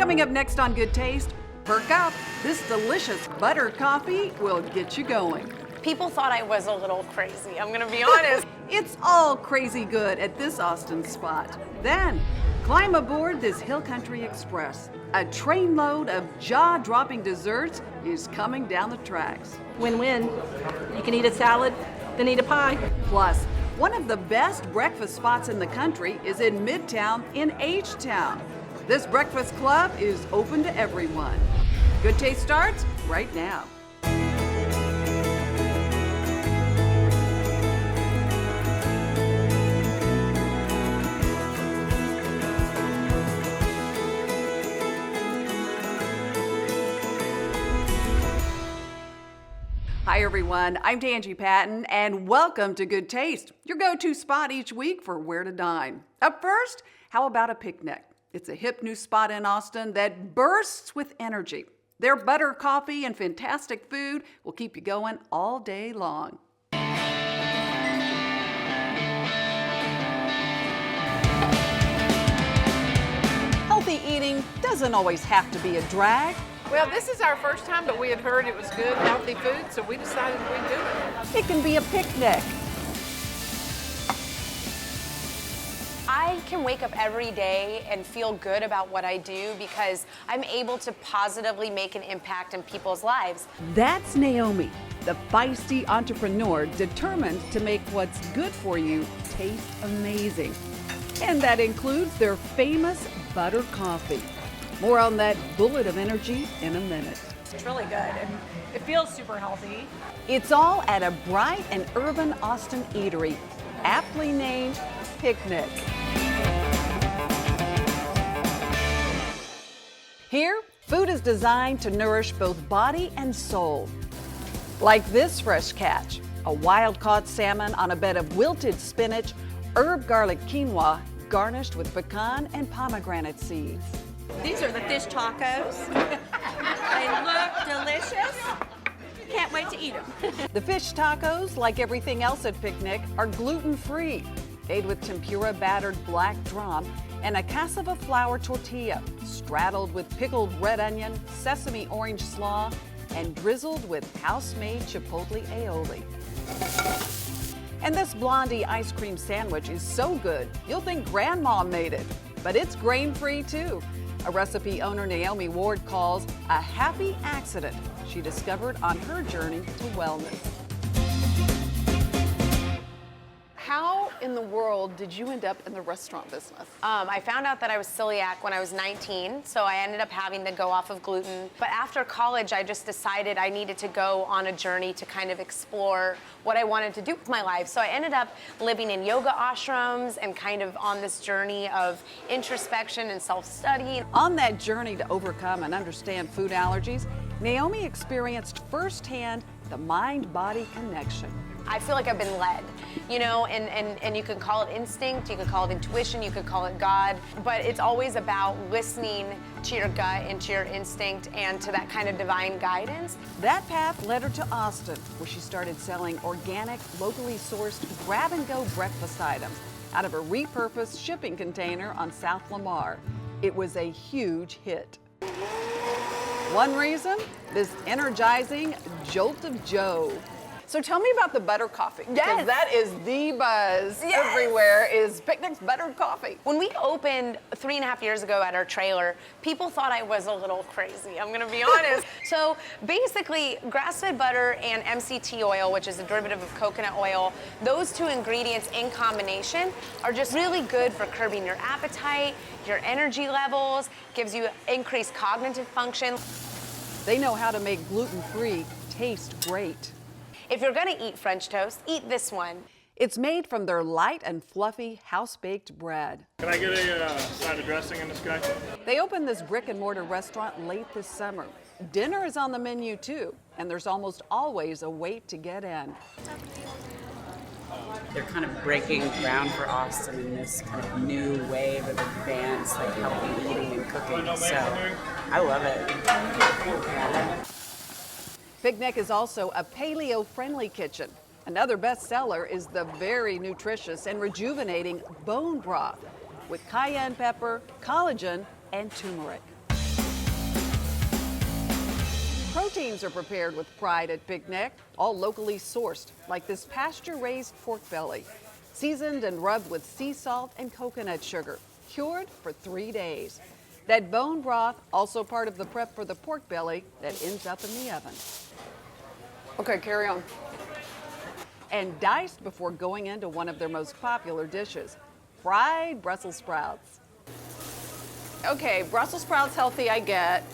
Coming up next on Good Taste, perk up. This delicious butter coffee will get you going. People thought I was a little crazy, I'm gonna be honest. It's all crazy good at this Austin spot. Then, climb aboard this Hill Country Express. A trainload of jaw-dropping desserts is coming down the tracks. Win-win. You can eat a salad, then eat a pie. Plus, one of the best breakfast spots in the country is in Midtown in H-Town. This Breakfast Klub is open to everyone. Good Taste starts right now. Hi everyone, I'm Tanji Patton and welcome to Good Taste, your go-to spot each week for where to dine. Up first, how about a Picnik? It's a hip new spot in Austin that bursts with energy. Their butter coffee and fantastic food will keep you going all day long. Healthy eating doesn't always have to be a drag. Well, this is our first time, but we had heard it was good, healthy food, so we decided we'd do it. It can be a picnic. I can wake up every day and feel good about what I do because I'm able to positively make an impact in people's lives. That's Naomi, the feisty entrepreneur determined to make what's good for you taste amazing. And that includes their famous butter coffee. More on that bullet of energy in a minute. It's really good and it feels super healthy. It's all at a bright and urban Austin eatery, aptly named Picnik. Here, food is designed to nourish both body and soul. Like this fresh catch, a wild-caught salmon on a bed of wilted spinach, herb garlic quinoa, garnished with pecan and pomegranate seeds. These are the fish tacos. They look delicious. Can't wait to eat them. The fish tacos, like everything else at Picnik, are gluten-free, made with tempura battered black drum and a cassava flour tortilla, straddled with pickled red onion, sesame orange slaw, and drizzled with house-made chipotle aioli. And this blondie ice cream sandwich is so good, you'll think grandma made it. But it's grain-free too. A recipe owner Naomi Ward calls a happy accident she discovered on her journey to wellness. How in the world did you end up in the restaurant business? I found out that I was celiac when I was 19, so I ended up having to go off of gluten. But after college, I just decided I needed to go on a journey to kind of explore what I wanted to do with my life. So I ended up living in yoga ashrams and kind of on this journey of introspection and self-study. On that journey to overcome and understand food allergies, Naomi experienced firsthand the mind-body connection. I feel like I've been led, you know, and you can call it instinct, you can call it intuition, you could call it God, but it's always about listening to your gut and to your instinct and to that kind of divine guidance. That path led her to Austin, where she started selling organic, locally sourced grab-and-go breakfast items out of a repurposed shipping container on South Lamar. It was a huge hit. One reason? This energizing jolt of joe. So tell me about the butter coffee. Yes. Because that is the buzz Yes. everywhere is Picnic's buttered coffee. When we opened 3.5 years ago at our trailer, people thought I was a little crazy, I'm gonna be honest. So basically, grass-fed butter and MCT oil, which is a derivative of coconut oil, those two ingredients in combination are just really good for curbing your appetite, your energy levels, gives you increased cognitive function. They know how to make gluten-free taste great. If you're gonna eat French toast, eat this one. It's made from their light and fluffy house-baked bread. Can I get a side of dressing in this guy? They opened this brick-and-mortar restaurant late this summer. Dinner is on the menu too, and there's almost always a wait to get in. They're kind of breaking ground for Austin in this kind of new wave of advanced, like healthy eating and cooking. So I love it. Picnik is also a paleo-friendly kitchen. Another bestseller is the very nutritious and rejuvenating bone broth with cayenne pepper, collagen, and turmeric. Proteins are prepared with pride at Picnik, all locally sourced, like this pasture-raised pork belly, seasoned and rubbed with sea salt and coconut sugar, cured for 3 days. That bone broth, also part of the prep for the pork belly that ends up in the oven. Okay, carry on. And diced before going into one of their most popular dishes, fried Brussels sprouts. Okay, Brussels sprouts healthy, I get.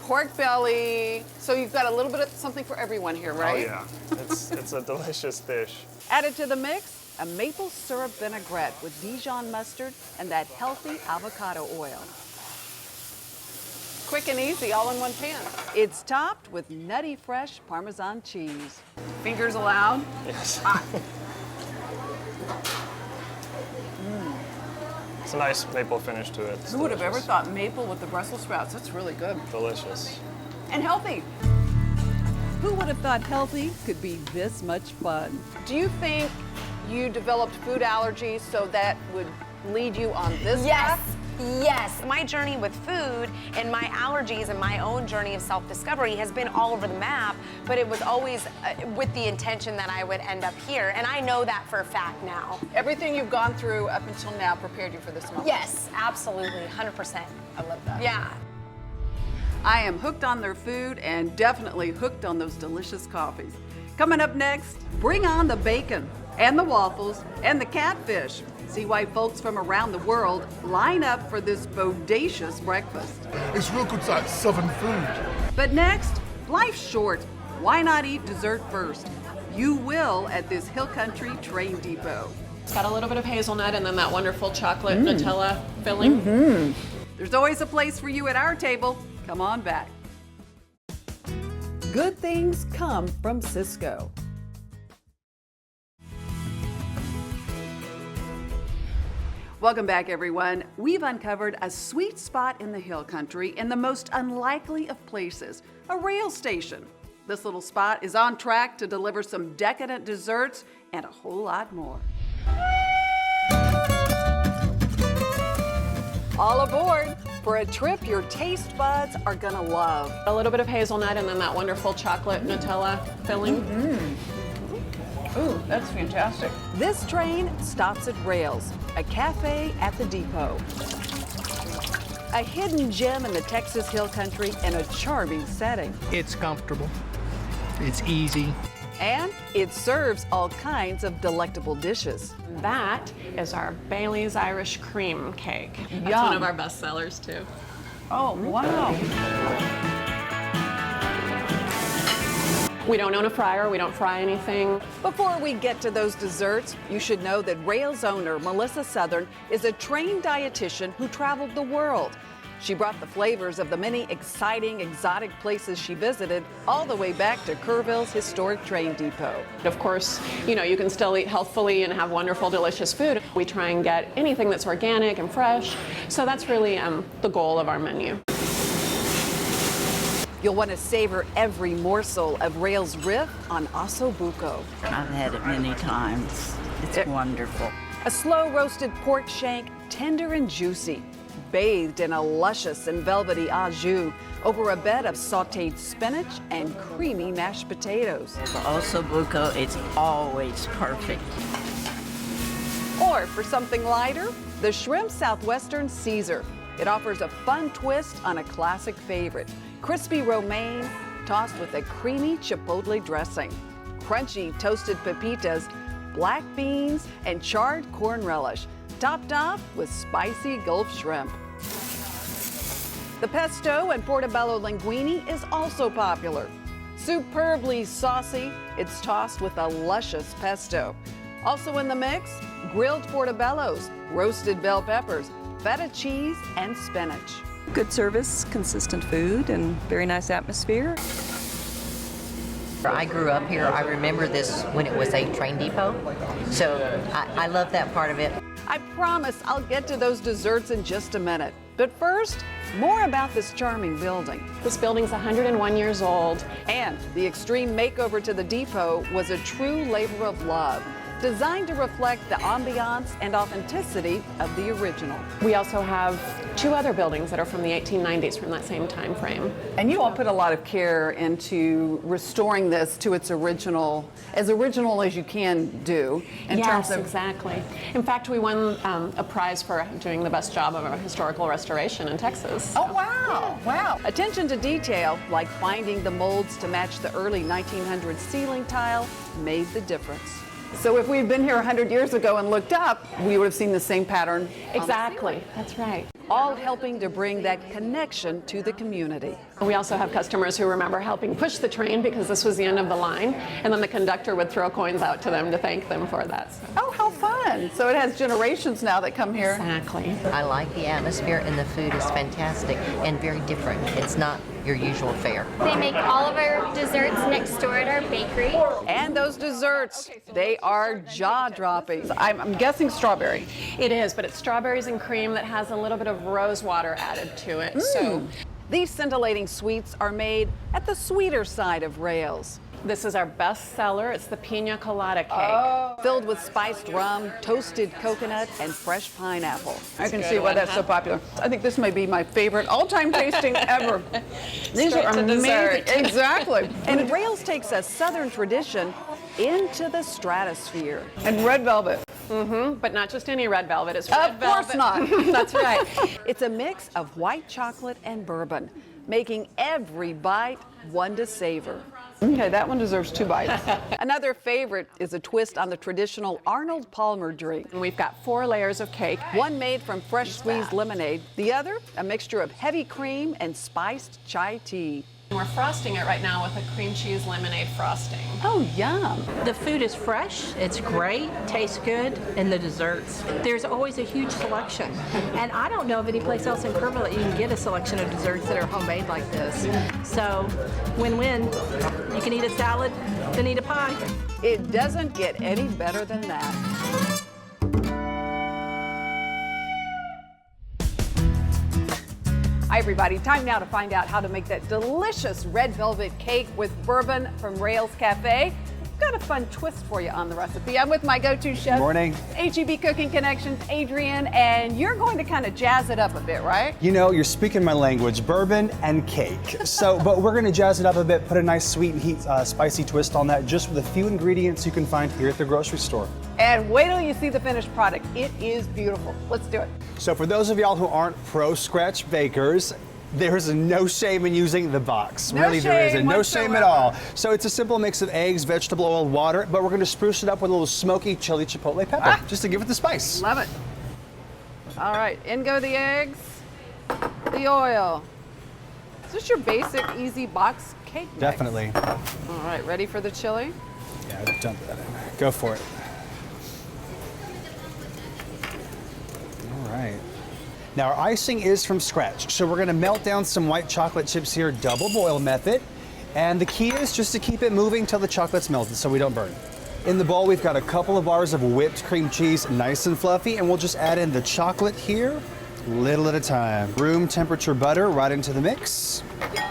Pork belly, so you've got a little bit of something for everyone here, right? Oh yeah, it's a delicious dish. Added to the mix, a maple syrup vinaigrette with Dijon mustard and that healthy avocado oil. Quick and easy, all in one pan. It's topped with nutty fresh Parmesan cheese. Fingers allowed? Yes. Hot. It's a nice maple finish to it. It's Who would have ever delicious. thought maple with the Brussels sprouts? That's really good. Delicious. And healthy. Who would have thought healthy could be this much fun? Do you think you developed food allergies so that would lead you on this Yes. path? Yes. My journey with food and my allergies and my own journey of self-discovery has been all over the map, but it was always with the intention that I would end up here. And I know that for a fact now. Everything you've gone through up until now prepared you for this moment. Yes, absolutely, 100%. I love that. Yeah. I am hooked on their food and definitely hooked on those delicious coffees. Coming up next, bring on the bacon and the waffles and the catfish. See why folks from around the world line up for this bodacious breakfast. It's real good like southern food. But next, life's short. Why not eat dessert first? You will at this Hill Country train depot. It's got a little bit of hazelnut and then that wonderful chocolate Nutella filling. There's always a place for you at our table. Come on back. Good things come from Cisco. Welcome back, everyone. We've uncovered a sweet spot in the Hill Country in the most unlikely of places, a rail station. This little spot is on track to deliver some decadent desserts and a whole lot more. All aboard for a trip your taste buds are gonna love. A little bit of hazelnut and then that wonderful chocolate Nutella filling. Ooh, that's fantastic. This train stops at Rails, a cafe at the depot. A hidden gem in the Texas Hill Country in a charming setting. It's comfortable, it's easy. And it serves all kinds of delectable dishes. That is our Bailey's Irish Cream Cake. That's Yum. one of our best sellers too. Oh, wow. We don't own a fryer, we don't fry anything. Before we get to those desserts, you should know that Rails owner Melissa Southern is a trained dietitian who traveled the world. She brought the flavors of the many exciting, exotic places she visited all the way back to Kerrville's historic train depot. Of course, you know, you can still eat healthfully and have wonderful, delicious food. We try and get anything that's organic and fresh. So that's really the goal of our menu. You'll want to savor every morsel of Rails' riff on osso buco. I've had it many times. It's wonderful. A slow roasted pork shank, tender and juicy, bathed in a luscious and velvety au jus over a bed of sautéed spinach and creamy mashed potatoes. The osso buco, it's always perfect. Or for something lighter, the Shrimp Southwestern Caesar. It offers a fun twist on a classic favorite. Crispy romaine tossed with a creamy chipotle dressing. Crunchy toasted pepitas, black beans, and charred corn relish, topped off with spicy Gulf shrimp. The pesto and portobello linguine is also popular. Superbly saucy, it's tossed with a luscious pesto. Also in the mix, grilled portobellos, roasted bell peppers, feta cheese, and spinach. Good service, consistent food, and very nice atmosphere. I grew up here. I remember this when it was a train depot, so I love that part of it. I promise I'll get to those desserts in just a minute. But first, more about this charming building. This building's 101 years old. And the extreme makeover to the depot was a true labor of love. designed to reflect the ambiance and authenticity of the original. We also have 2 other buildings that are from the 1890s from that same time frame. And you all put a lot of care into restoring this to its original as you can do in terms of... exactly. In fact, we won a prize for doing the best job of a historical restoration in Texas. Oh, wow, wow. Attention to detail, like finding the molds to match the early 1900s ceiling tile, made the difference. So if we'd been here 100 years ago and looked up, we would have seen the same pattern. Exactly, that's right. All helping to bring that connection to the community. We also have customers who remember helping push the train because this was the end of the line, and then the conductor would throw coins out to them to thank them for that. So. Oh, how fun. So it has generations now that come here. Exactly. I like the atmosphere, and the food is fantastic and very different. It's not your usual fare. They make all of our desserts next door at our bakery. And those desserts, they are jaw-dropping. I'm guessing strawberry. It is, but it's strawberries and cream that has a little bit of rose water added to it. So these scintillating sweets are made at the sweeter side of Rails. this is our best seller. It's the Pina Colada cake. Filled with spiced rum, toasted coconut, and fresh pineapple. I can good see why one, that's huh? so popular. I think this may be my favorite all-time tasting ever. These Straight are to amazing. dessert. Exactly. And Rails takes a Southern tradition into the stratosphere. And red velvet. Mm-hmm, but not just any red velvet. It's red Of velvet. course not. That's right. It's a mix of white chocolate and bourbon, making every bite one to savor. Okay, that one deserves 2 bites. Another favorite is a twist on the traditional Arnold Palmer drink. And we've got 4 layers of cake. One made from fresh squeezed lemonade. The other, a mixture of heavy cream and spiced chai tea. We're frosting it right now with a cream cheese lemonade frosting. Oh, yum. The food is fresh, it's great, tastes good, and the desserts. There's always a huge selection. And I don't know of any place else in Kerrville that you can get a selection of desserts that are homemade like this. So, win-win. You can eat a salad, then eat a pie. It doesn't get any better than that. Hi everybody, time now to find out how to make that delicious red velvet cake with bourbon from Rails Cafe. We've got a fun twist for you on the recipe. I'm with my go-to chef. Morning. HEB Cooking Connections, Adrian, and you're going to kind of jazz it up a bit, right? You know, you're speaking my language, bourbon and cake. But we're gonna jazz it up a bit, put a nice sweet and spicy twist on that just with a few ingredients you can find here at the grocery store. And wait till you see the finished product. It is beautiful. Let's do it. So for those of y'all who aren't pro scratch bakers, there's no shame in using the box. No really, there shame isn't. No whatsoever. shame at all. So it's a simple mix of eggs, vegetable oil, water, but we're gonna spruce it up with a little smoky chili chipotle pepper, just to give it the spice. Love it. All right, in go the eggs, the oil. Is this your basic, easy box cake mix? Definitely. All right, ready for the chili? Yeah, dump that in. Go for it. All right. Now our icing is from scratch, so we're gonna melt down some white chocolate chips here, double boil method. And the key is just to keep it moving till the chocolate's melted so we don't burn. In the bowl, we've got a couple of bars of whipped cream cheese, nice and fluffy, and we'll just add in the chocolate here, little at a time. Room temperature butter right into the mix.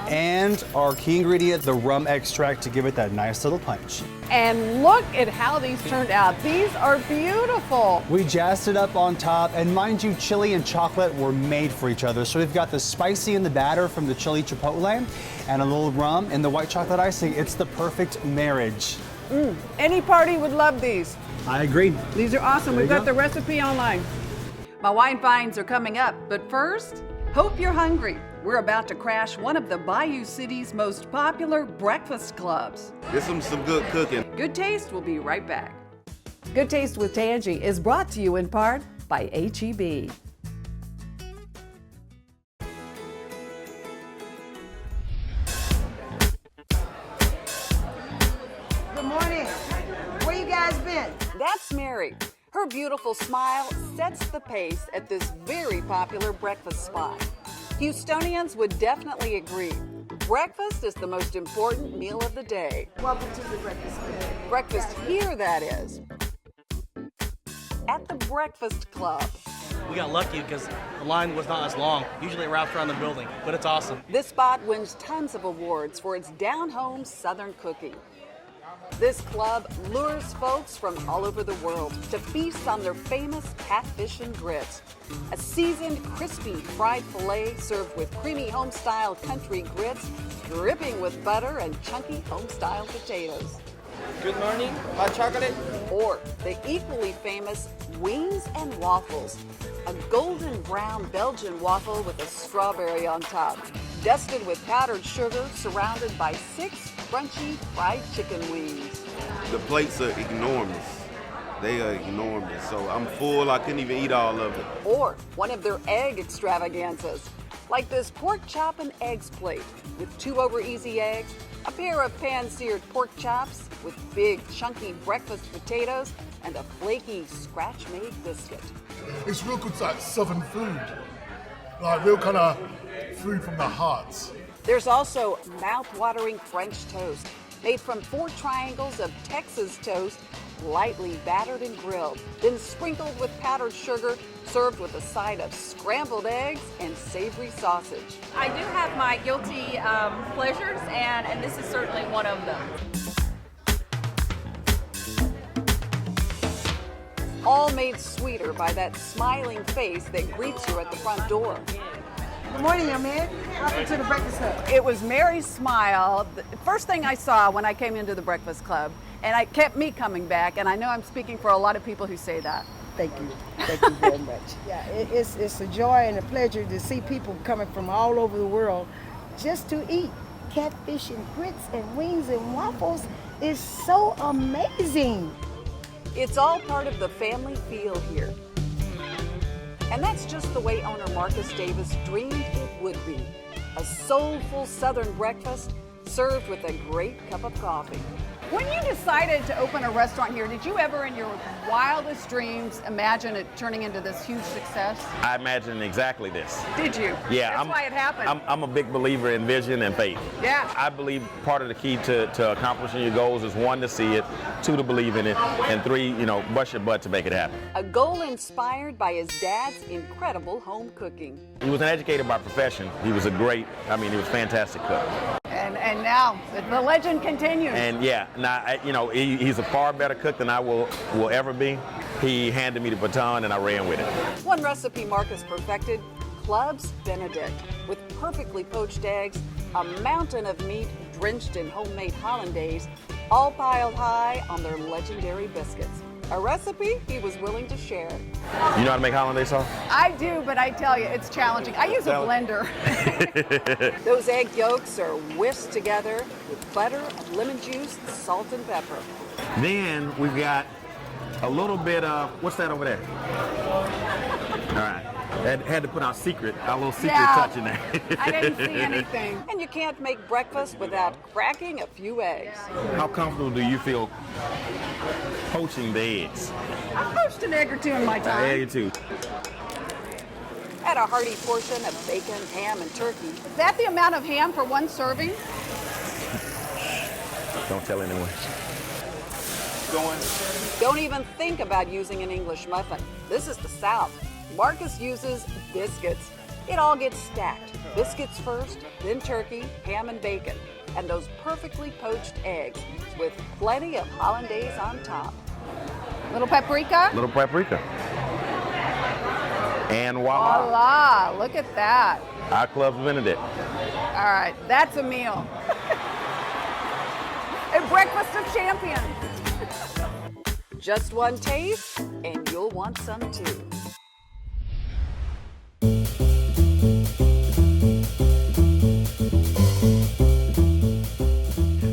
And our key ingredient, the rum extract, to give it that nice little punch. And look at how these turned out. These are beautiful. We jazzed it up on top, and mind you, chili and chocolate were made for each other. So we've got the spicy in the batter from the chili chipotle and a little rum in the white chocolate icing. It's the perfect marriage. Any party would love these. I agree. These are awesome. There We've you got go. the recipe online. My wine finds are coming up, but first, hope you're hungry. We're about to crash one of the Bayou City's most popular breakfast clubs. Get some good cooking. Goodtaste will be right back. Goodtaste with Tanji is brought to you in part by HEB. Good morning. Where you guys been? That's Mary. Her beautiful smile sets the pace at this very popular breakfast spot. Houstonians would definitely agree. Breakfast is the most important meal of the day. Welcome to the Breakfast Klub. Breakfast here, that is. At the Breakfast Club. We got lucky because the line was not as long. Usually it wraps around the building, but it's awesome. This spot wins tons of awards for its down-home Southern cooking. This club lures folks from all over the world to feast on their famous catfish and grits. A seasoned, crispy fried filet served with creamy home-style country grits, dripping with butter and chunky home-style potatoes. Good morning, hot chocolate. Or the equally famous Wings and Waffles, a golden brown Belgian waffle with a strawberry on top, dusted with powdered sugar, surrounded by 6 crunchy fried chicken wings. The plates are enormous. They are enormous, so I'm full. I couldn't even eat all of it. Or one of their egg extravaganzas, like this pork chop and eggs plate with 2 over easy eggs, a pair of pan-seared pork chops with big chunky breakfast potatoes, and a flaky scratch-made biscuit. It's real good, like southern food. Like real kind of food from the heart. There's also mouth-watering French toast, made from 4 triangles of Texas toast, lightly battered and grilled, then sprinkled with powdered sugar, served with a side of scrambled eggs and savory sausage. I do have my guilty pleasures, and this is certainly one of them. All made sweeter by that smiling face that greets you at the front door. Good morning, young man. Welcome to the Breakfast Club. It was Mary's smile, the first thing I saw when I came into the Breakfast Club, and it kept me coming back, and I know I'm speaking for a lot of people who say that. Thank you. Thank you very much. Yeah, it's a joy and a pleasure to see people coming from all over the world just to eat. Catfish and grits and wings and waffles is so amazing. It's all part of the family feel here. And that's just the way owner Marcus Davis dreamed it would be. A soulful Southern breakfast served with a great cup of coffee. When you decided to open a restaurant here, did you ever in your wildest dreams imagine it turning into this huge success? I imagined exactly this. Did you? Yeah. That's why it happened. I'm a big believer in vision and faith. Yeah. I believe part of the key to accomplishing your goals is 1, to see it, 2, to believe in it, and 3, bust your butt to make it happen. A goal inspired by his dad's incredible home cooking. He was an educator by profession. He was he was a fantastic cook. And now the legend continues. And yeah, now he's a far better cook than I will ever be. He handed me the baton and I ran with it. One recipe Marcus perfected, Club's Benedict, with perfectly poached eggs, a mountain of meat drenched in homemade hollandaise, all piled high on their legendary biscuits. A recipe he was willing to share. You know how to make hollandaise sauce? I do, but I tell you, it's challenging. I use a blender. Those egg yolks are whisked together with butter, lemon juice, salt, and pepper. Then we've got a little bit of, what's that over there? All right. Had to put our little secret touch in there. I didn't see anything. And you can't make breakfast without cracking a few eggs. How comfortable do you feel poaching the eggs? I've poached an egg or 2 in my time. Egg or 2. Add a hearty portion of bacon, ham, and turkey. Is that the amount of ham for 1 serving? Don't tell anyone. Don't even think about using an English muffin. This is the South. Marcus uses biscuits. It all gets stacked. Biscuits first, then turkey, ham, and bacon, and those perfectly poached eggs with plenty of hollandaise on top. Little paprika? Little paprika. And voila. Voila, look at that. Our Club's Benedict. All right, that's a meal. A breakfast of champions. Just 1 taste, and you'll want some too.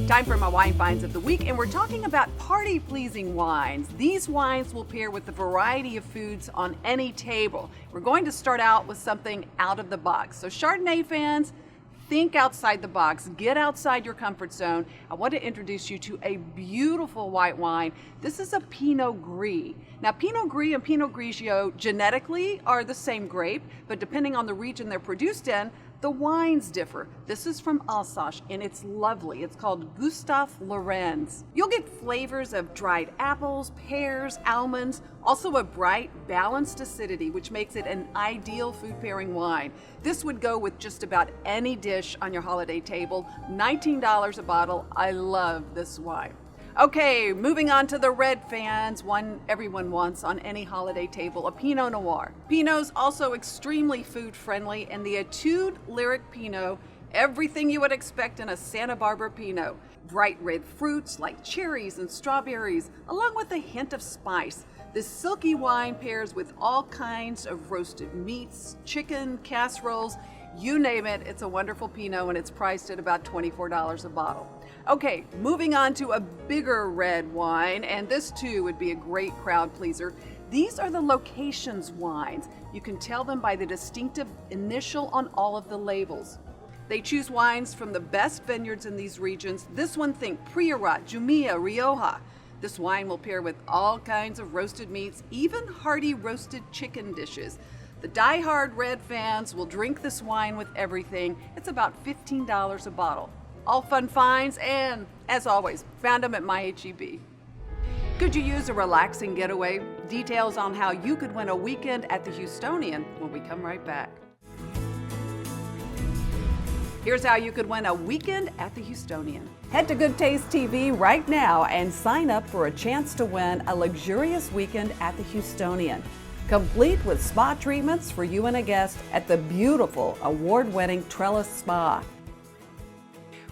Time for my wine finds of the week, and we're talking about party-pleasing wines. These wines will pair with a variety of foods on any table. We're going to start out with something out of the box. So Chardonnay fans, think outside the box. Get outside your comfort zone. I want to introduce you to a beautiful white wine. This is a Pinot Gris. Now, Pinot Gris and Pinot Grigio genetically are the same grape, but depending on the region they're produced in, the wines differ. This is from Alsace, and it's lovely. It's called Gustave Lorenz. You'll get flavors of dried apples, pears, almonds, also a bright, balanced acidity, which makes it an ideal food pairing wine. This would go with just about any dish on your holiday table. $19 a bottle. I love this wine. Okay, moving on to the red fans, one everyone wants on any holiday table, a Pinot Noir. Pinot's also extremely food friendly, and the Etude Lyric Pinot, everything you would expect in a Santa Barbara Pinot. Bright red fruits like cherries and strawberries, along with a hint of spice. This silky wine pairs with all kinds of roasted meats, chicken, casseroles, you name it. It's a wonderful Pinot, and it's priced at about $24 a bottle. Okay, moving on to a bigger red wine, and this too would be a great crowd pleaser. These are the Locations wines. You can tell them by the distinctive initial on all of the labels. They choose wines from the best vineyards in these regions. This one, think Priorat, Jumilla, Rioja. This wine will pair with all kinds of roasted meats, even hearty roasted chicken dishes. The die-hard red fans will drink this wine with everything. It's about $15 a bottle. All fun finds, and as always, found them at MyHEB. Could you use a relaxing getaway? Details on how you could win a weekend at the Houstonian when we come right back. Here's how you could win a weekend at the Houstonian. Head to Goodtaste TV right now and sign up for a chance to win a luxurious weekend at the Houstonian, complete with spa treatments for you and a guest at the beautiful award-winning Trellis Spa.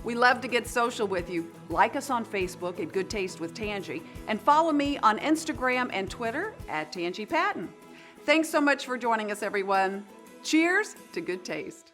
We love to get social with you. Like us on Facebook at Good Taste with Tanji, and follow me on Instagram and Twitter at Tanji Patton. Thanks so much for joining us, everyone. Cheers to good taste.